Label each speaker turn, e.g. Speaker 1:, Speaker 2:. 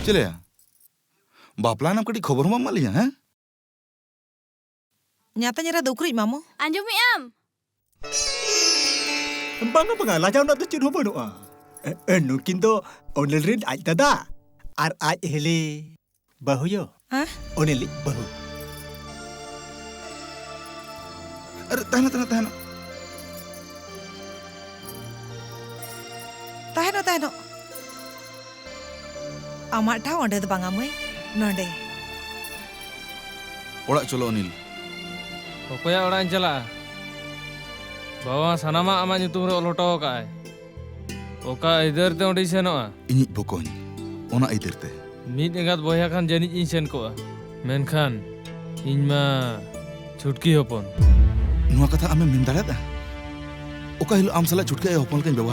Speaker 1: चले या बापला नाम कटी खबर मा मालिया हैं
Speaker 2: Nyata nyara dukri mamu.
Speaker 3: Anjumi am.
Speaker 4: Banga lajam na to chin ho banua. Nukin to onelrin aj dada. Ar aj hele bahu yo.
Speaker 2: Hah?
Speaker 4: Oneli bahu.
Speaker 1: अरे तहना तहना तहना
Speaker 2: Taheno. Amat tahu onde tu bangamai. Nonde.
Speaker 1: ओड़ा चलो Anil
Speaker 5: Pokoknya orang jela. Bawa sanama ama nyutum re oloto ka. Oka ider te ondi senoa.
Speaker 1: इनी बकोन ओना इधरते
Speaker 5: Mid engat boya kan jani insen ko. Menkan inma छुटकी हपन
Speaker 1: नुआ कथा आमे मिन दाड़ा ओका हिलो आम सला छुटके हपन के व्यवहार